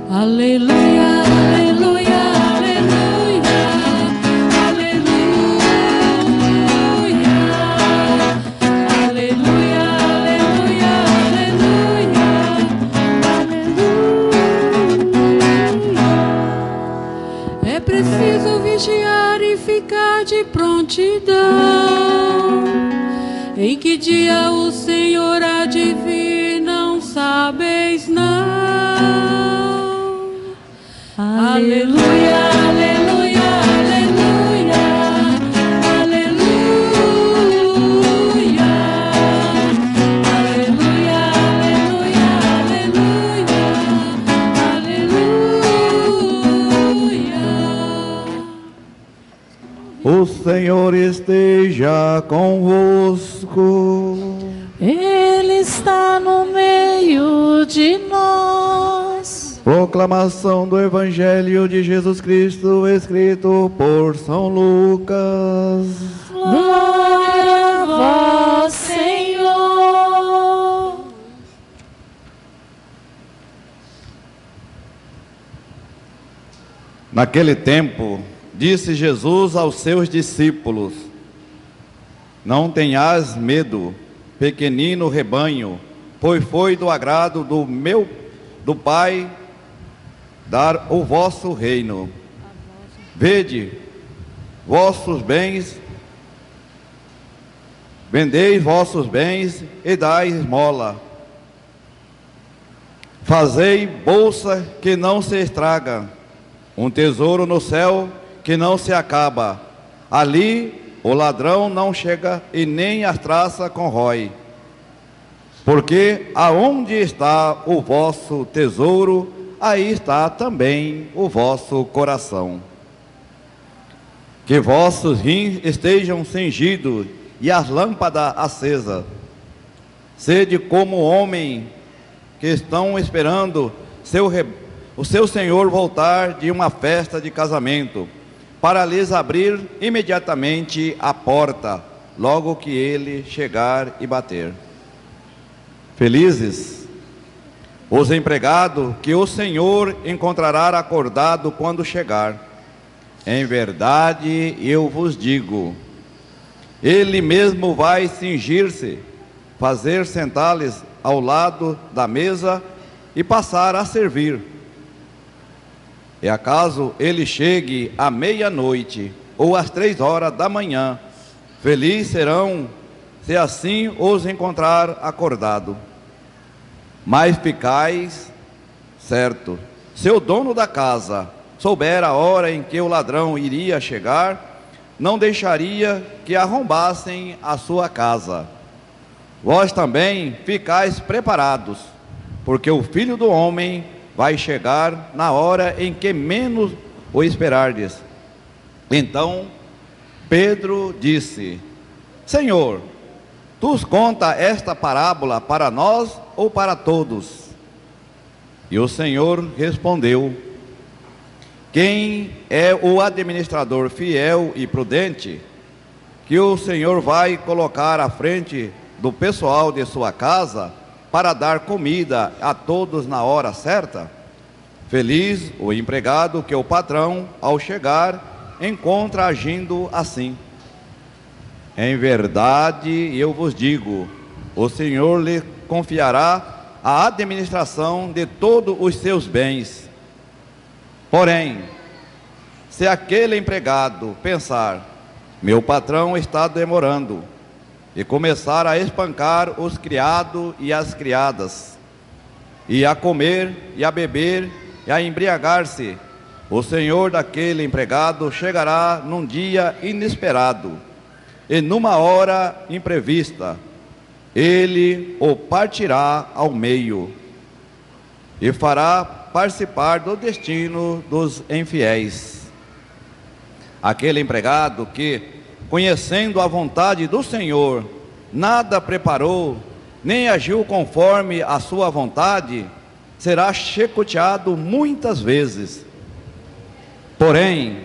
Aleluia, aleluia, aleluia, aleluia, aleluia, aleluia, aleluia. É preciso vigiar e ficar de prontidão. Em que dia o Senhor há de vir, não sabeis não. Aleluia, aleluia, aleluia, aleluia, aleluia, aleluia, aleluia, aleluia. O Senhor esteja convosco. Ele está no meio de nós. Proclamação do Evangelho de Jesus Cristo, escrito por São Lucas. Glória a vós, Senhor. Naquele tempo, disse Jesus aos seus discípulos: Não tenhais medo, pequenino rebanho, pois foi do agrado do Pai dar o vosso reino. Vede vossos bens, vendei vossos bens e dai esmola. Fazei bolsa que não se estraga, um tesouro no céu que não se acaba. Ali o ladrão não chega e nem a traça corrói. Porque aonde está o vosso tesouro, aí está também o vosso coração. Que vossos rins estejam cingidos e as lâmpadas acesas. Sede como homem que estão esperando o seu senhor voltar de uma festa de casamento, para lhes abrir imediatamente a porta, logo que ele chegar e bater. Felizes os empregados que o Senhor encontrará acordado quando chegar. Em verdade, eu vos digo, ele mesmo vai cingir-se, fazer sentá-los ao lado da mesa e passar a servir. E acaso ele chegue à meia-noite ou às 3 horas da manhã, felizes serão se assim os encontrar acordado. Mas ficais certo, se o dono da casa souber a hora em que o ladrão iria chegar, não deixaria que arrombassem a sua casa. Vós também ficais preparados, porque o Filho do Homem vai chegar na hora em que menos o esperardes. Então Pedro disse: Senhor, tu conta esta parábola para nós ou para todos? E o Senhor respondeu: Quem é o administrador fiel e prudente, que o Senhor vai colocar à frente do pessoal de sua casa, para dar comida a todos na hora certa? Feliz o empregado que o patrão, ao chegar, encontra agindo assim. Em verdade, eu vos digo, o Senhor lhe confiará a administração de todos os seus bens. Porém, se aquele empregado pensar, meu patrão está demorando, e começar a espancar os criados e as criadas, e a comer, e a beber, e a embriagar-se, o senhor daquele empregado chegará num dia inesperado, e numa hora imprevista, ele o partirá ao meio, e fará participar do destino dos infiéis. Aquele empregado que, conhecendo a vontade do Senhor, nada preparou, nem agiu conforme a sua vontade, será chicoteado muitas vezes. Porém,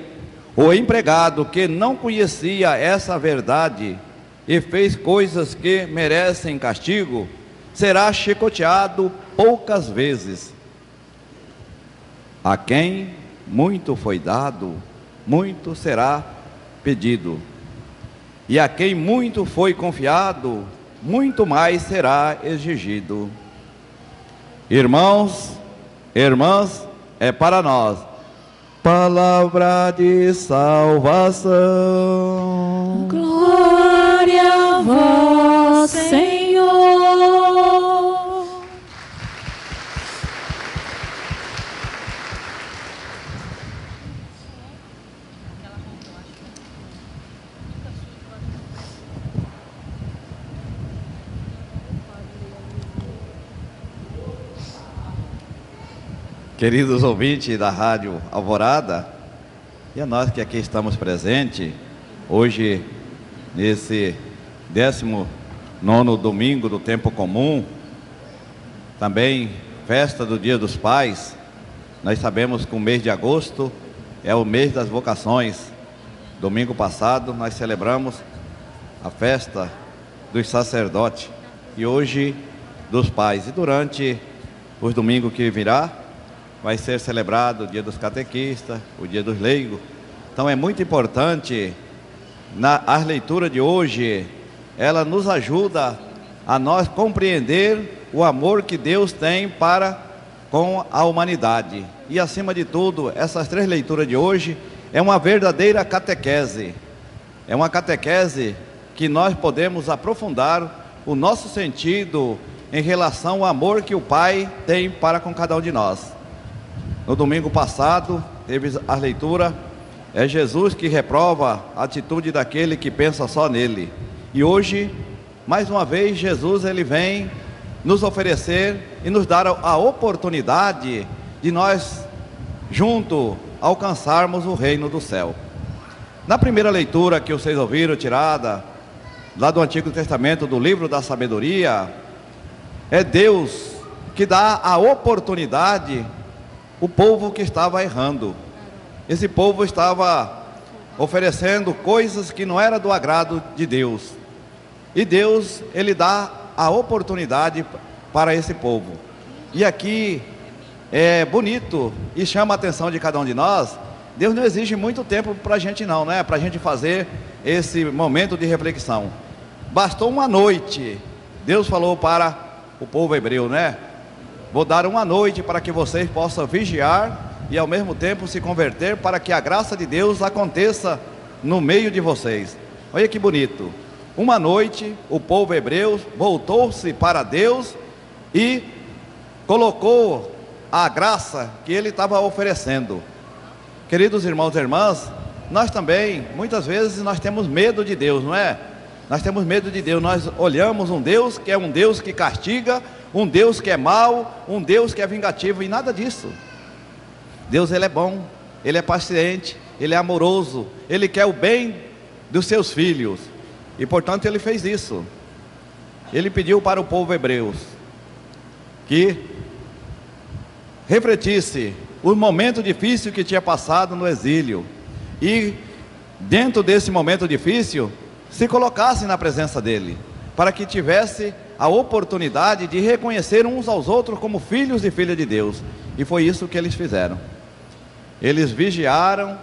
o empregado que não conhecia essa verdade e fez coisas que merecem castigo, será chicoteado poucas vezes. A quem muito foi dado, muito será pedido. E a quem muito foi confiado, muito mais será exigido. Irmãos, irmãs, é para nós palavra de salvação. Glória a vós, Senhor. Queridos ouvintes da Rádio Alvorada, e a nós que aqui estamos presentes, hoje, nesse 19º domingo do tempo comum, também festa do Dia dos Pais. Nós sabemos que o mês de agosto é o mês das vocações. Domingo passado nós celebramos a festa dos sacerdotes e hoje dos pais. E durante os domingos que virá, vai ser celebrado o dia dos catequistas, o dia dos leigos. Então é muito importante, a leitura de hoje, ela nos ajuda a nós compreender o amor que Deus tem para com a humanidade. E acima de tudo, essas 3 leituras de hoje é uma verdadeira catequese. É uma catequese que nós podemos aprofundar o nosso sentido em relação ao amor que o Pai tem para com cada um de nós. No domingo passado, teve a leitura, é Jesus que reprova a atitude daquele que pensa só nele. E hoje, mais uma vez, Jesus ele vem nos oferecer e nos dar a oportunidade de nós, junto, alcançarmos o reino do céu. Na primeira leitura que vocês ouviram, tirada lá do Antigo Testamento, do livro da sabedoria, é Deus que dá a oportunidade o povo que estava errando. Esse povo estava oferecendo coisas que não era do agrado de Deus. E Deus, ele dá a oportunidade para esse povo. E aqui é bonito e chama a atenção de cada um de nós. Deus não exige muito tempo para a gente não, né? Para a gente fazer esse momento de reflexão. Bastou uma noite. Deus falou para o povo hebreu, né? Vou dar uma noite para que vocês possam vigiar e ao mesmo tempo se converter, para que a graça de Deus aconteça no meio de vocês. Olha que bonito. Uma noite o povo hebreu voltou-se para Deus e colocou a graça que ele estava oferecendo. Queridos irmãos e irmãs, nós também, muitas vezes nós temos medo de Deus, não é? Nós temos medo de Deus, nós olhamos um Deus que é um Deus que castiga, um Deus que é mau, um Deus que é vingativo, e nada disso. Deus ele é bom, ele é paciente, ele é amoroso, ele quer o bem dos seus filhos, e portanto ele fez isso. Ele pediu para o povo hebreu que refletisse o momento difícil que tinha passado no exílio, e dentro desse momento difícil se colocasse na presença dele, para que tivesse a oportunidade de reconhecer uns aos outros como filhos e filhas de Deus. E foi isso que eles fizeram. Eles vigiaram,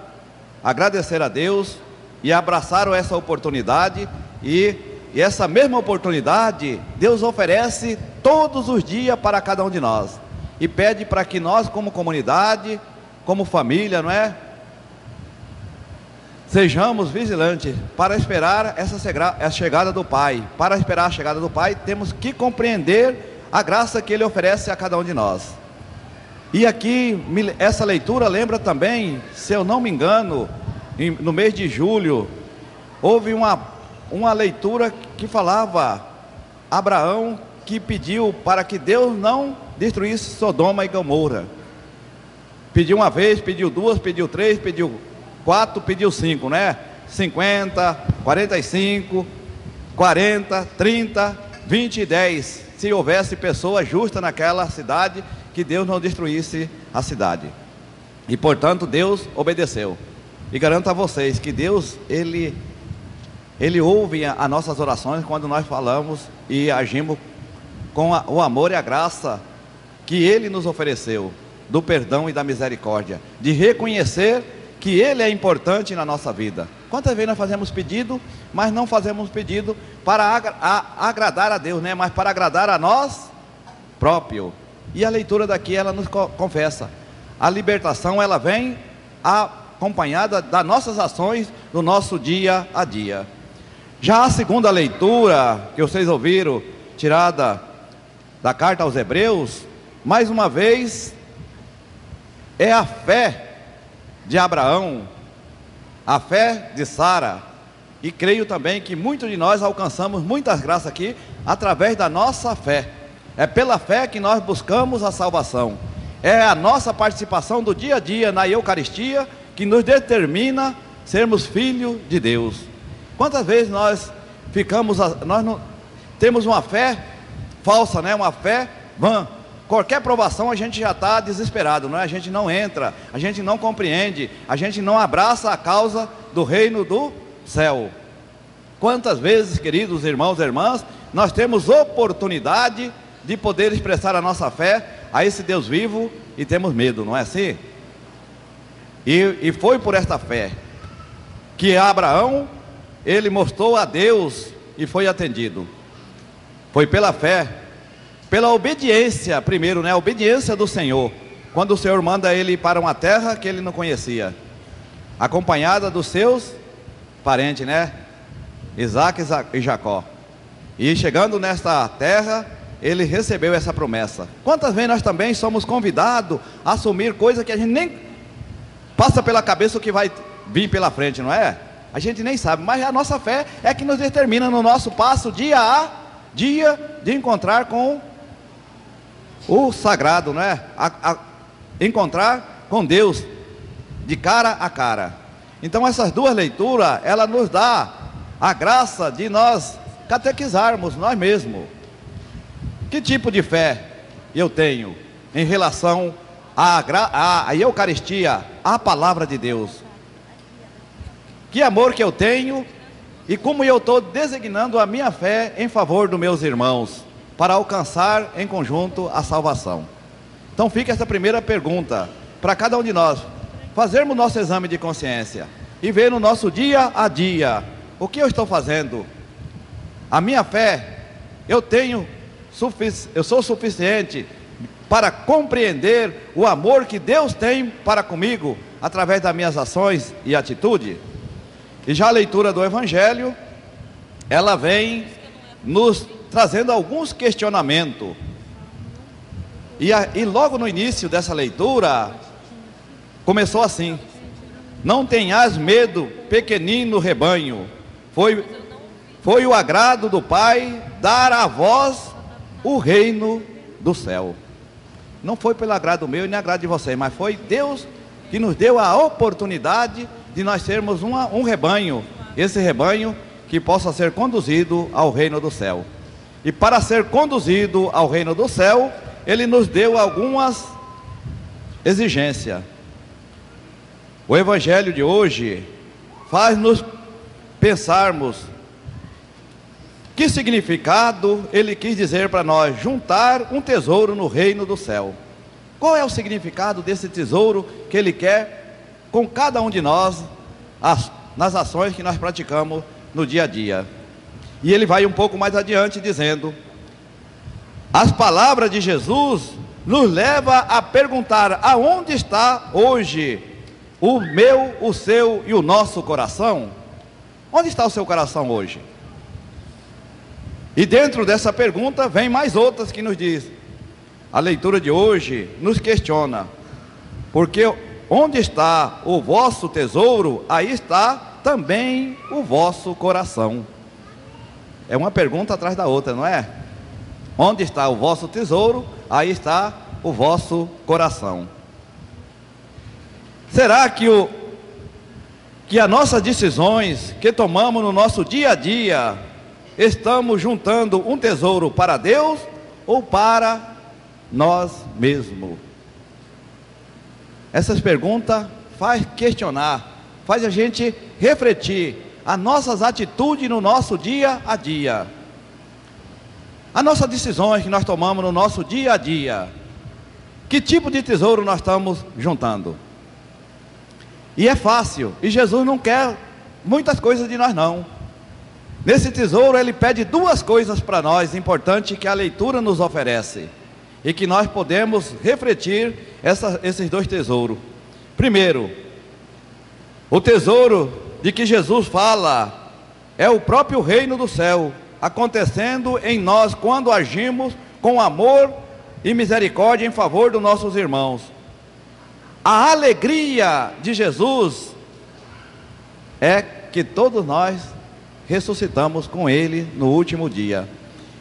agradeceram a Deus e abraçaram essa oportunidade, e essa mesma oportunidade Deus oferece todos os dias para cada um de nós, e pede para que nós, como comunidade, como família, não é? Sejamos vigilantes para esperar a chegada do Pai. Para esperar a chegada do Pai, temos que compreender a graça que Ele oferece a cada um de nós. E aqui, essa leitura lembra também, se eu não me engano, no mês de julho, houve uma leitura que falava Abraão, que pediu para que Deus não destruísse Sodoma e Gomorra. Pediu uma vez, pediu duas, pediu três, pediu 4, pediu 5, né? 50, 45, 40, 30, 20 e 10. Se houvesse pessoa justa naquela cidade, que Deus não destruísse a cidade. E portanto Deus obedeceu. E garanto a vocês que Deus, Ele ouve as nossas orações quando nós falamos e agimos com o amor e a graça que Ele nos ofereceu. do perdão e da misericórdia, de reconhecer que Ele é importante na nossa vida. Quantas vezes nós fazemos pedido, mas não fazemos pedido para agradar a Deus, né? Mas para agradar a nós próprio. E a leitura daqui, ela nos confessa, a libertação, ela vem acompanhada das nossas ações no nosso dia a dia. Já a segunda leitura, que vocês ouviram, tirada da carta aos Hebreus, mais uma vez, é a fé de Abraão, a fé de Sara, e creio também que muitos de nós alcançamos muitas graças aqui, através da nossa fé. É pela fé que nós buscamos a salvação, é a nossa participação do dia a dia na Eucaristia, que nos determina sermos filhos de Deus. Quantas vezes nós não temos uma fé falsa, né? Uma fé vã. Qualquer provação a gente já está desesperado, não é? A gente não entra, a gente não compreende, a gente não abraça a causa do reino do céu. Quantas vezes, queridos irmãos e irmãs, nós temos oportunidade de poder expressar a nossa fé a esse Deus vivo e temos medo, não é assim? E foi por esta fé que Abraão, ele mostrou a Deus e foi atendido. Foi pela fé, pela obediência primeiro, né? A obediência do Senhor, quando o Senhor manda ele ir para uma terra que ele não conhecia, acompanhada dos seus parentes, né? Isaac e Jacó. E chegando nesta terra, ele recebeu essa promessa. Quantas vezes nós também somos convidados a assumir coisas que a gente nem passa pela cabeça o que vai vir pela frente, não é? A gente nem sabe, mas a nossa fé é que nos determina no nosso passo, dia a dia, de encontrar com o sagrado, não é? Encontrar com Deus, de cara a cara. Então essas duas leituras, ela nos dá a graça de nós catequizarmos nós mesmos. Que tipo de fé eu tenho em relação à Eucaristia, à Palavra de Deus? Que amor que eu tenho e como eu estou designando a minha fé em favor dos meus irmãos, para alcançar em conjunto a salvação. Então fica essa primeira pergunta para cada um de nós, fazermos nosso exame de consciência e ver no nosso dia a dia, o que eu estou fazendo? A minha fé, eu sou suficiente para compreender o amor que Deus tem para comigo, através das minhas ações e atitude? E já a leitura do Evangelho, ela vem nos trazendo alguns questionamentos. E logo no início dessa leitura, começou assim: não tenhas medo, pequenino rebanho, foi o agrado do Pai dar a vós o reino do céu. Não foi pelo agrado meu e nem agrado de vocês, mas foi Deus que nos deu a oportunidade de nós sermos um rebanho, esse rebanho que possa ser conduzido ao reino do céu. E para ser conduzido ao reino do céu, Ele nos deu algumas exigências. O Evangelho de hoje faz-nos pensarmos que significado Ele quis dizer para nós: juntar um tesouro no reino do céu. Qual é o significado desse tesouro que Ele quer com cada um de nós, nas ações que nós praticamos no dia a dia? E ele vai um pouco mais adiante dizendo: as palavras de Jesus nos levam a perguntar: aonde está hoje o meu, o seu e o nosso coração? Onde está o seu coração hoje? E dentro dessa pergunta vem mais outras que nos diz. A leitura de hoje nos questiona, porque onde está o vosso tesouro, aí está também o vosso coração. É uma pergunta atrás da outra, não é? Onde está o vosso tesouro, aí está o vosso coração. Será que as nossas decisões que tomamos no nosso dia a dia, estamos juntando um tesouro para Deus ou para nós mesmos? Essas perguntas faz questionar, faz a gente refletir as nossas atitudes no nosso dia a dia. As nossas decisões que nós tomamos no nosso dia a dia, Que tipo de tesouro nós estamos juntando? E é fácil, e Jesus não quer muitas coisas de nós não. Nesse tesouro ele pede duas coisas para nós, importante que a leitura nos oferece, e que nós podemos refletir esses dois tesouros. Primeiro, o tesouro de que Jesus fala é o próprio reino do céu, acontecendo em nós quando agimos com amor e misericórdia em favor dos nossos irmãos. A alegria de Jesus é que todos nós ressuscitamos com Ele no último dia.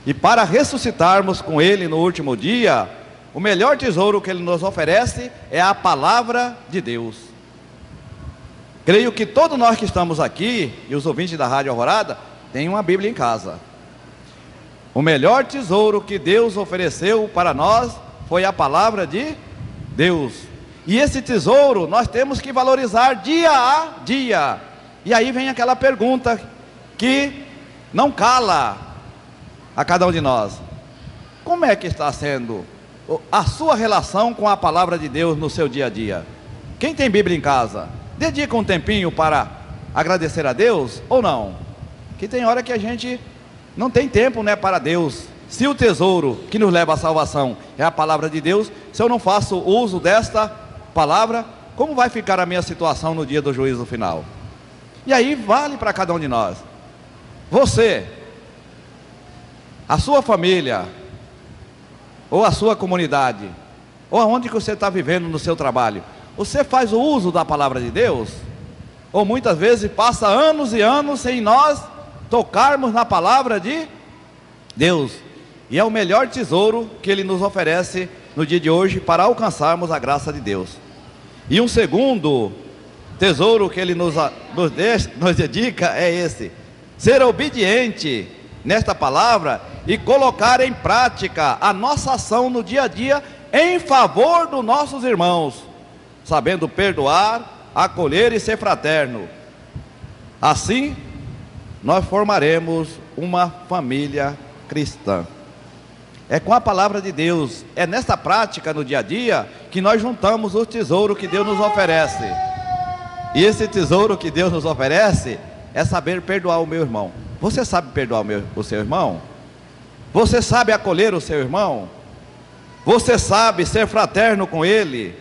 E para ressuscitarmos com Ele no último dia, o melhor tesouro que Ele nos oferece é a palavra de Deus. Creio que todos nós que estamos aqui, e os ouvintes da Rádio Alvorada, têm uma Bíblia em casa. O melhor tesouro que Deus ofereceu para nós foi a palavra de Deus. E esse tesouro nós temos que valorizar dia a dia. E aí vem aquela pergunta que não cala a cada um de nós: como é que está sendo a sua relação com a palavra de Deus no seu dia a dia? Quem tem Bíblia em casa, dedica um tempinho para agradecer a Deus ou não? Que tem hora que a gente não tem tempo, né, para Deus. Se o tesouro que nos leva à salvação é a palavra de Deus, se eu não faço uso desta palavra, como vai ficar a minha situação no dia do juízo final? E aí vale para cada um de nós. Você, a sua família, ou a sua comunidade, ou aonde que você está vivendo no seu trabalho, você faz o uso da palavra de Deus? Ou muitas vezes passa anos e anos sem nós tocarmos na palavra de Deus? E é o melhor tesouro que Ele nos oferece no dia de hoje para alcançarmos a graça de Deus. E um segundo tesouro que Ele nos dedica é esse: ser obediente nesta palavra e colocar em prática a nossa ação no dia a dia em favor dos nossos irmãos, sabendo perdoar, acolher e ser fraterno. Assim, nós formaremos uma família cristã. É com a palavra de Deus, é nesta prática no dia a dia que nós juntamos o tesouro que Deus nos oferece. E esse tesouro que Deus nos oferece é saber perdoar o meu irmão. Você sabe perdoar o seu irmão? Você sabe acolher o seu irmão? Você sabe ser fraterno com ele?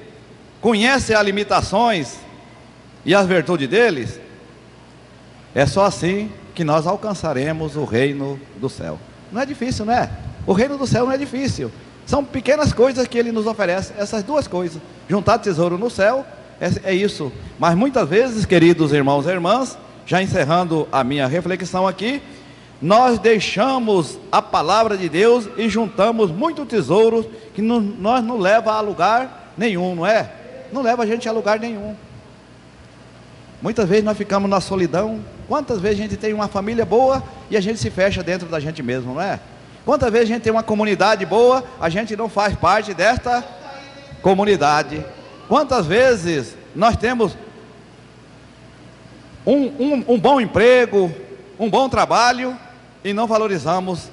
Conhece as limitações e as virtudes deles? É só assim que nós alcançaremos o reino do céu. Não é difícil, não é? O reino do céu não é difícil. São pequenas coisas que Ele nos oferece, essas duas coisas. Juntar tesouro no céu, é isso. Mas muitas vezes, queridos irmãos e irmãs, já encerrando a minha reflexão aqui, nós deixamos a palavra de Deus e juntamos muito tesouro que nós não leva a lugar nenhum, não é? Não leva a gente a lugar nenhum. Muitas vezes nós ficamos na solidão. Quantas vezes a gente tem uma família boa e a gente se fecha dentro da gente mesmo, não é? Quantas vezes a gente tem uma comunidade boa, a gente não faz parte desta comunidade. Quantas vezes nós temos um bom emprego, um bom trabalho, e não valorizamos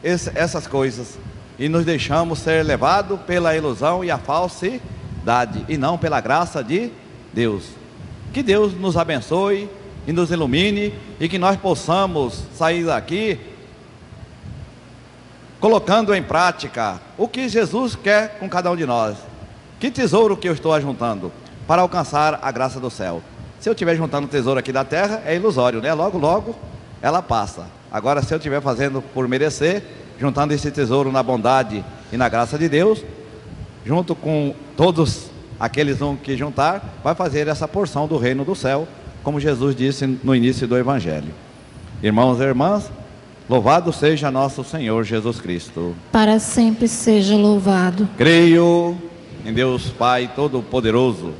essas coisas, e nos deixamos ser levados pela ilusão e a falsidade, e não pela graça de Deus. Que Deus nos abençoe e nos ilumine, e que nós possamos sair daqui colocando em prática o que Jesus quer com cada um de nós. Que tesouro que eu estou ajuntando para alcançar a graça do céu? Se eu estiver juntando tesouro aqui da terra, é ilusório, né? Logo, logo, ela passa. Agora, se eu estiver fazendo por merecer, juntando esse tesouro na bondade e na graça de Deus, junto com todos aqueles que juntar, vai fazer essa porção do reino do céu, como Jesus disse no início do Evangelho. Irmãos e irmãs, louvado seja nosso Senhor Jesus Cristo. Para sempre seja louvado. Creio em Deus Pai Todo-Poderoso,